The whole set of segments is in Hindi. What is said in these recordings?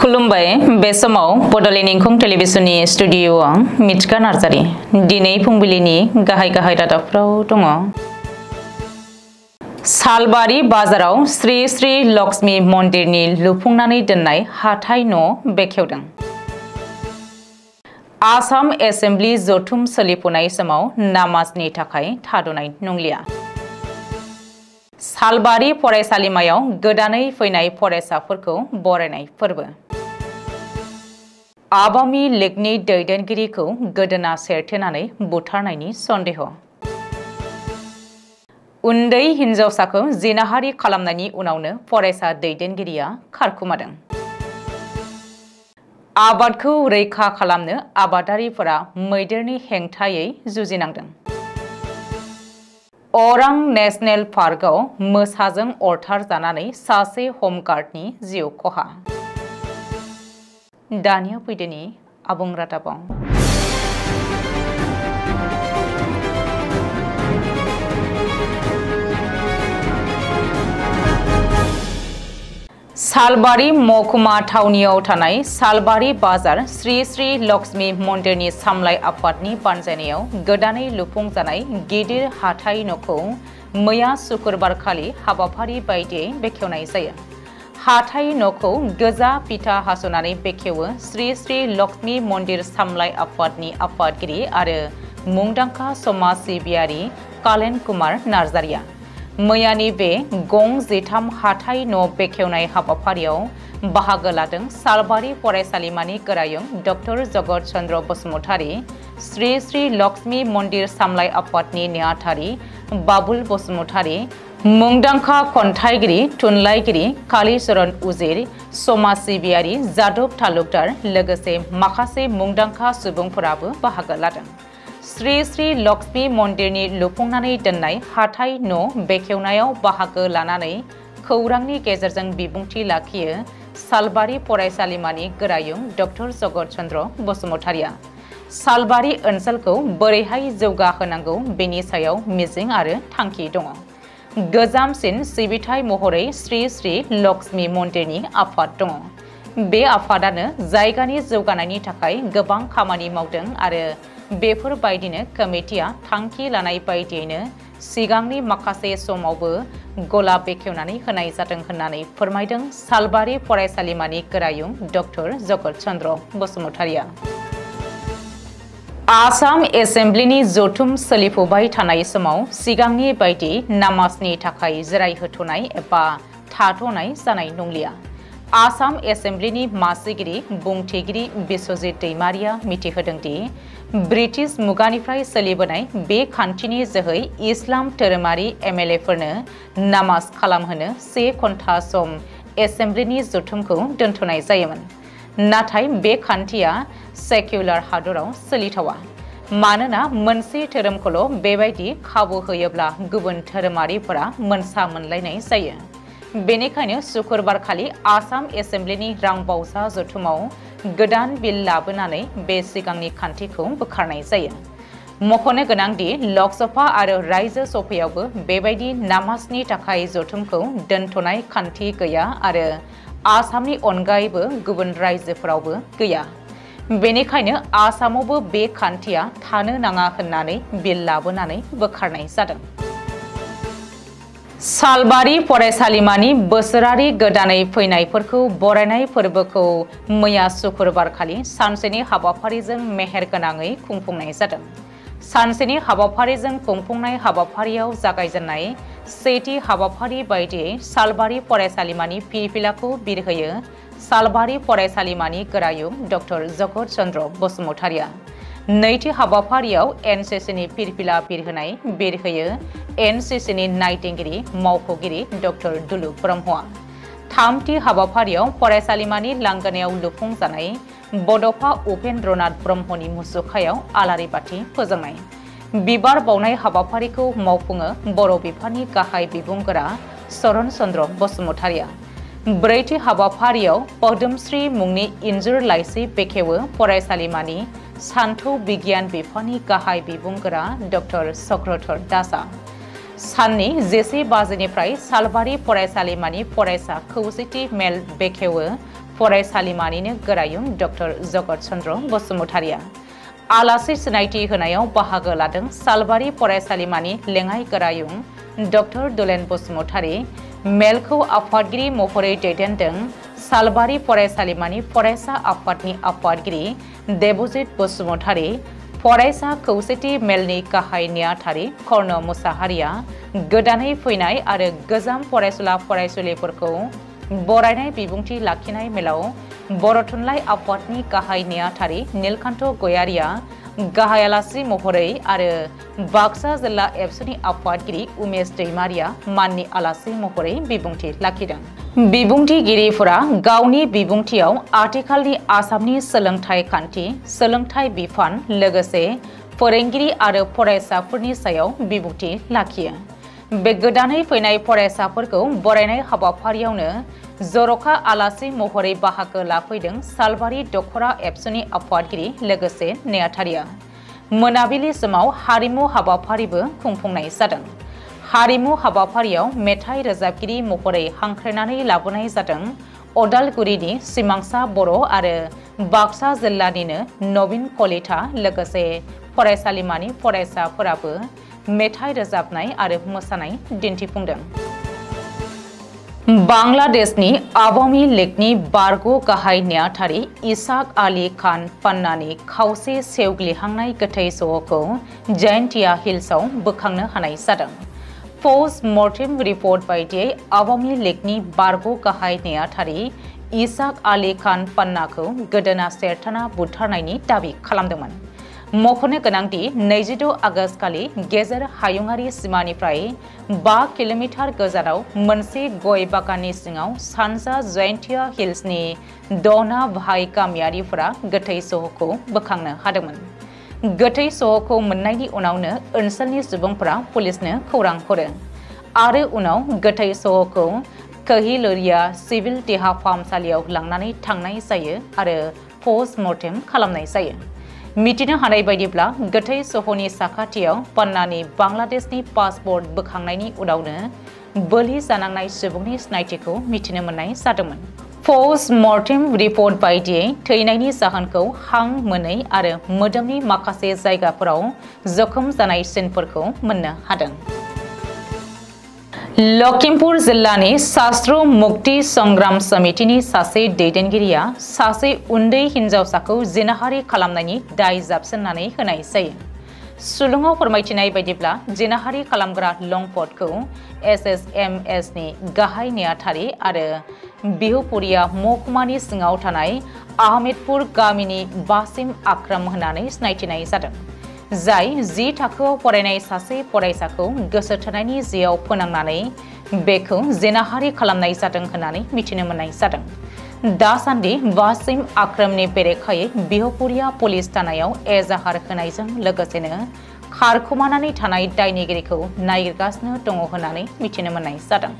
खुलुमबाय बे समाव बडलेण्ड इंखं टेलिभिजननि स्टुडिय'आव मिथिका नार्जारि दिनै फुंबिलिनि गाहाय रादाबफ्राव दङ। सालबारि बाजाराव श्री श्री लक्ष्मी मन्दिरनि लुफुंनानै दोननाय हाथाय न' बेखेवदों। आसाम एसेम्बलि जथुम सोलिफुनाय समाव नामाजनि थाखाय थाद'नाय नंलिया। सालबारि फरायसालिमायाव गोदानै फैनाय फरायसाफोरखौ बरायनाय फोरबो। आवामि लीगनि दैदेनगिरिखौ गोदोना सेरथेनानै बुथारनायनि सन्देह। उन्दै हिन्जावसाखौ जिनाहारि खालामनायनि उनावनो फरायसा दैदेनगिरिया खारखुमादों। आबादखौ रैखा खालामनो आबादारिफोरा मैदेरनि हेंथायै जुजिनांदों। अरां नेशनेल पार्कआव मोसाजों अरथारजानानै सासे हमगार्डनि जिउ खहा। दानिया फैदोनि आबुं रादाबाव। सालबारि महकुमा थावनियाव थानाय सालबारि बाजार श्री श्री लक्ष्मी मन्दिरनि सामलाय आफादनि बानजायनायाव गोदानै लुफुंजानाय गिदिर हाथाय न'खौ मैया सुक्रुबारखालि हाबाफारि बायदियै बेखेवनाय जायो। हाथाय न'खौ गोजा फिथा हास'नानै बेखेवो श्री श्री लक्ष्मी मन्दिर सामलाय आफादनि आफादगिरि आरो मुंदांखा समाज सिबियारि कालेन कुमार नार्जारिया। मैयानि बे गं 13 हाथाय न' बेखेवनाय हाबाफारियाव बाहागो लादों सालबारि फरायसालिमानि गोरायुं डक्टर जगत चन्द्र बसुमतारी, श्री श्री लक्ष्मी मन्दिर सामलाय आफादनि नेहाथारि बाबुल बसुमतारी, मुंदांखा खन्थाइगिरि थुनलाइगिरि कालीचरण उजिर, समाज सिबियारि जादब तालुकदार लोगोसे माखासे मुंदांखा सुबुंफोराबो बाहागो लादों। श्री श्री लक्ष्मी मन्दिरनि लुफुंनानै दोननाय हाथाय न' बेखेवनायाव बाहागो लानानै खौरांनि गेजेरजों बिबुंथि लाखियो सालबारि फरायसालिमानि गोरायुं डक्टर जगत चन्द्र बसुमतारीया। सालबारि ओनसोलखौ बोरैहाय जौगाहोनांगौ बेनि सायाव मिजिं आरो थांखि दङ। गोजामसिन सिबिथाय महरै श्री श्री लक्ष्मी मन्दिरनि आफाद दङ। बे आफादानो जायगानि जौगानायनि थाखाय गोबां खामानि मावदों आरो बेफोरबायदिनो कमिटिया थांखि लानाय बायदियैनो सिगांनि माखासे समावबो गला बेखेवनानै होनाय जादों होननानै फोरमायदों सालबारि फरायसालिमानि गोरायुं डक्टर जगत चन्द्र बसुमतारीया। आसाम एसेम्बलिनि जथुम सोलिफुबाय थानाय समाव सिगांनि बायदि नामाजनि थाखाय जिरायहोथ'नाय एबा थाथ'नाय जानाय नंलिया। आसाम एसेम्बलिनि मासिगिरि बुंथिगिरि बिस्वजित दैमारिया मिथिहोदों दि ब्रिटिश मुगानिफ्राय सोलिबोनाय बे खान्थिनि जोहै इस्लाम धोरोमारि एमएलएफोरनो नामाज खालामहोनो 1 घन्टा सम एसेम्बलिनि जथुमखौ दोनथ'नाय जायोमोन। नाथाय बे खान्थिया सेक्युलार हादराव सोलिथावा। मानोना मोनसे धोरोमखौल' बेबायदि खाबु होयोब्ला गुबुन धोरोमारिफोरा मोनसा मोनलायनाय जायो। बेनिखायनो सुक्रुबारखालि आसाम एसेम्बलिनि रांबावसा जथुमाव गोदान बिल लाबोनानै बे सिगांनि खान्थिखौ बोखारनाय जायो। मख'नो गोनांदि लकसभा आरो रायजो सभायावबो बेबायदि नामाजनि थाखाय जथुमखौ दोनथ'नाय खान्थि गैया आरो आसामनि अनगायैबो गुबुन रायजोफोरावबो गैया। बेनिखायनो आसामावबो बे खान्थिया थानो नाङा होननानै बिल लाबोनानै बोखारनाय जादों। सालबारि फरायसालिमानि बोसोरारि गोदानै फैनायफोरखौ बरायनाय फोरबोखौ मैया सुक्रुबारखालि सानसेनि हाबाफारिजों मेहेरगोनाङै खुंफुंनाय जादों। सानसेनि हाबाफारिजों खुंफुंनाय हाबाफारियाव जागायजेननाय सेथि हाबाफारि बायदियै सालबारि फरायसालिमानि फिरफिलाखौ बिरहोयो सालबारि फरायसालिमानि गोरायुं डक्टर जगत चन्द्र बसुमतारीया। नैथि हाबाफारियाव एनसिसिनि फिरफिला बिरहोयो एनसिसिनि नायथिंगिरि मावख'गिरि डक्टर दुलु ब्रह्मआ। थामथि हाबाफारियाव फरायसालिमानि लांगोनायाव लुफुंजानाय बड'फा उपेन्द्रनाथ ब्रह्मनि मुसुखायाव आलारि बाथि फोजोंनाय। बिबार बावनाय हाबाफारिखौ मावफुङो बर' बिफाननि गाहाय बिबुंगोरा चरण चन्द्र बसुमतारीया। ब्रैथि हाबाफारियाव पदमश्री मुंनि इन्जुर लाइसि बेखेवो फरायसालिमानि सान्थौ बिगियान बिफाननि गाहाय बिबुंगोरा डक्टर चक्रधर दासआ। साननि 11 बाजिनिफ्राय सालबारि फरायसालिमानि फरायसा खौसेथि मेल बेखेवो फरायसालिमानिनो गोरायुं डक्टर जगत चन्द्र बसुमतारिया आलासि सिनायथि होनायाव बाहागो लादों सालबारि फरायसालिमानि लेङाइ गोरायुं डक्टर बोडोलेण्ड बसुमतारि मेलखौ आफादगिरि महरै दैदेनदों सालबारि फरायसालिमानि फरायसा आफादनि आफादगिरि देबजित बसुमतारि फरायसा खौसेथि मेलनि गाहाय नेहाथारि कर्ण मुसाहारिया गोदानै फैनाय आरो गोजाम फरायसुला फरायसुलिफोरखौ बरायनाय बिबुंथि लाखिनाय मेलाव बर' थुनलाइ आफादनि गाहाय नेहाथारि नीलकान्त गयारिया गाहाय आलासि महरै आरो बाक्सा जिल्ला एबसुनि आफादगिरि उमेश दैमारिया माननि आलासि महरै बिबुंथि लाखिदों। बिबुंथिगिरिफोरा गावनि बिबुंथियाव आथिखालनि आसामनि सोलोंथाइ खान्थि, सोलोंथाइ बिफान लोगोसे फोरोंगिरि आरो फरायसाफोरनि सायाव बिबुंथि लाखियो। बे गोदानै फैनाय फरायसाफोरखौ बरायनाय हाबाफारियावनो जर'खा आलासि महरै बाहागो लाफैदों सालबारि दखरा एबसुनि आफादगिरि लोगोसे नेहाथारिया। मोनाबिलि समाव हारिमु हाबाफारिबो खुंफुंनाय जादों। हारिमु हाबाफारियाव मेथाइ रोजाबगिरि महरै हांख्रायनानै लाबोनाय जादों अदालगुरिनि सिमांसा बर' आरो बाक्सा जिल्लानिनो नवीन कलिता लोगोसे फरायसालिमानि फरायसाफोराबो मेथाइ रोजाबनाय आरो मोसानाय दिन्थिफुंदों। बांलादेशनि आवामी लीगनि बारग' गाहाय नेहाथारि इसाक आली खान पान्नानि खावसे सेवग्लिहांनाय गोथै सह'खौ जयन्तिया हिल्सआव बोखांनो हानाय जादों। पोस्ट मर्टेम रिपर्ट बायदियै आवामी लीगनि बारग' गाहाय नेहाथारि इसाक आली खान पान्नाखौ गोदोना सेरथाना बुथारनायनि दाबि खालामदोंमोन। मख'नो गोनांदि 26 आगस्त खालि गेजेर हायुङारि सिमानिफ्राय 5 किल'मिटार गोजानाव मोनसे गय बागाननि सिङाव सानजा जयन्तिया हिल्सनि दना भाई गामियारिफोरा गोथै सह'खौ बोखांनो हादोंमोन। गोथै सह'खौ मोननायनि उनावनो ओनसोलनि सुबुंफोरा पुलिसनो खौरां हरो आरो उनाव गोथै सह'खौ कहिलरिया सिभिल देहा फाहामसालियाव लांनानै थांनाय जायो आरो पोस्ट मर्टेम खालामनाय जायो। मिथिनो हानाय बायदिब्ला गोथै सह'नि साखाथियाव पान्नानि बांलादेशनि पासपर्ट बोखांनायनि उनावनो बोलि जानांनाय सुबुंनि सिनायथिखौ मिथिनो मोननाय जादोंमोन। पोस्ट मर्टेम रिपर्ट बायदियै थैनायनि जाहोनखौ हां मोनै आरो मोदोमनि माखासे जायगाफोराव जखम जानाय सिनफोरखौ मोननो हादों। लखिमपुर जिल्लानि शास्त्र मुक्ति संग्राम समितिनि सासे दैदेनगिरिया सासे उन्दै हिनजावसाखौ जिनाहारि खालामनायनि दाय जाबसिननानै होनाय जायो। सुलुङाव फोरमायथिनाय बायदिब्ला जिनाहारि खालामग्रा लंपटखौ SSMSनि गाहाय नेहाथारि आरो बिहुपुरिया महकुमानि सिङाव थानाय आहमेदपुर गामिनि बासिम आक्राम होननानै सिनायथिनाय जादों, जाय 10 थाखोआव फरायनाय सासे फरायसाखौ गोसो थोनायनि जेयाव फोनांनानै बेखौ जिनाहारि खालामनाय जादों होननानै मिथिनो मोननाय जादों। दासान्दि बासिम आक्रामनि बेरेखायै बिहुपुरिया पुलिस थानायाव एजाहार होनायजों लोगोसेनो खारखोमानानै थानाय दायनिगिरिखौ नागिरगासिनो दङ होननानै मिथिनो मोननाय जादों।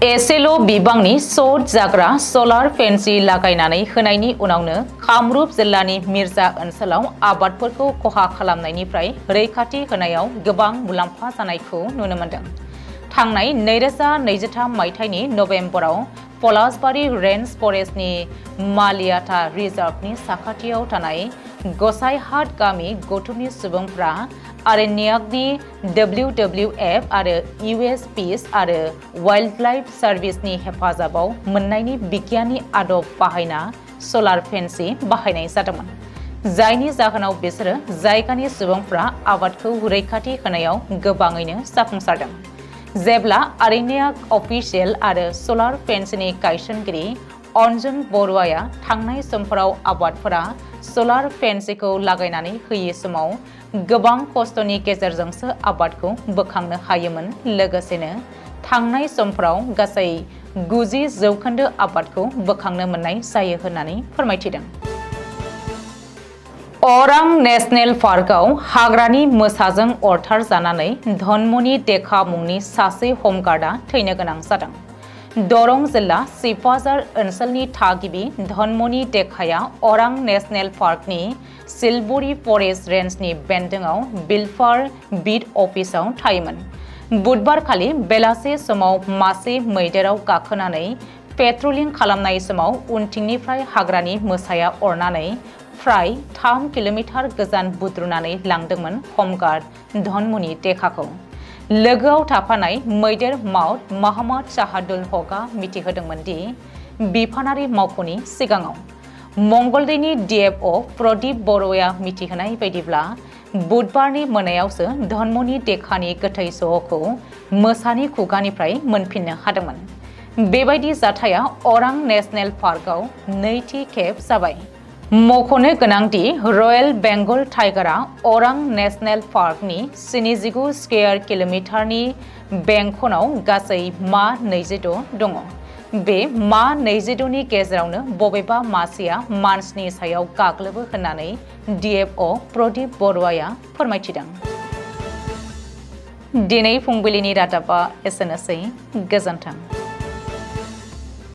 एसेल' बिबांनि सर्ट जाग्रा सलार फेन्सि लागायनानै होनायनि उनावनो कामरुप जिल्लानि मिर्जा ओनसोलाव आबादफोरखौ खहा खालामनायनिफ्राय रैखाथि होनायाव गोबां मुलाम्फा जानायखौ नुनो मोनदों। थांनाय 2023 मायथाइनि नभेम्बराव पलासबारि रेन्ज फरेस्टनि मालियाथा रिजार्भनि साखाथियाव थानाय गसाइहाट गामि गौतुमनि सुबुंफ्रा आरण्यकनि WWF आरो US पिस आरो वाइल्डलाइफ सार्भिसनि हेफाजाबाव मोननायनि बिगियाननि आदब बाहायना सलार फेन्सि बाहायनाय जादोंमोन, जायनि जाहोनाव बिसोरो जायगानि सुबुंफ्रा आबादखौ रैखाथि होनायाव गोबाङैनो जाफुंसारदों। जेब्ला आरण्यक अफिसियेल आरो सलार फेन्सनि गायसनगिरि अन्जन बरुवाया थांनाय समफोराव आबादफोरा सलार फेन्सिखौ लागायनानै होयै समाव गोबां खस्थ'नि गेजेरजोंसो आबादखौ बोखांनो हायोमोन, लोगोसेनो थांनाय समफोराव गासै 90% आबादखौ बोखांनो मोननाय जायो होननानै फोरमायथिदों। अरां नेशनेल पार्कआव हाग्रानि मोसाजों अरथार जानानै धनमनि देखा मुंनि सासे हमगार्डआ थैनो गोनां जादों। दरं जिल्ला सिपाझार ओनसोलनि थागिबि धनमनि देखाया अरां नेशनेल पार्कनि सिलबुरि फरेस्ट रेन्जनि बेन्दोंआव बिलफार बिट अफिसाव थायोमोन। बुधबारखालि बेलासे समाव मासे मैदेराव गाखोनानै पेट्रलिं खालामनाय समाव उनथिंनिफ्राय हाग्रानि मोसाया अरनानै फ्राय 3 किलोमिटार गोजान बुद्रुनानै लांदोंमोन हमगार्ड धनमुनि टेकाखौ। लोगोआव थाफानाय मैदेर माउट महम्मद शाहादुल हकआ मिथिहोदोंमोन दि बिफानारि मावख'नि सिगाङाव मंगलदैनि DFO प्रदीप बर'आ मिथिहोनाय बायदिब्ला बुधबारनि मोनायावसो धनमुनि टेकानि गोथै सह'खौ मोसानि खुगानिफ्राय मोनफिननो हादोंमोन। बेबायदि जाथाया अरां नेशनेल पार्कआव नैथि खेब जाबाय। मख'नो गोनांदि रयेल बेंगल टाइगारा अरां नेशनेल पार्कनि 79 स्क्वायर किलोमिटारनि बेंखनाव गासै मा 26 दङ। बे मा 26 नि गेजेरावनो बबेबा मासेया मानसिनि सायाव गाग्लोबो होननानै DFO प्रदीप बर'आ फोरमायथिदों। दिनै फुंबिलिनि रादाबा एसेनोसै। गोजोन्थों।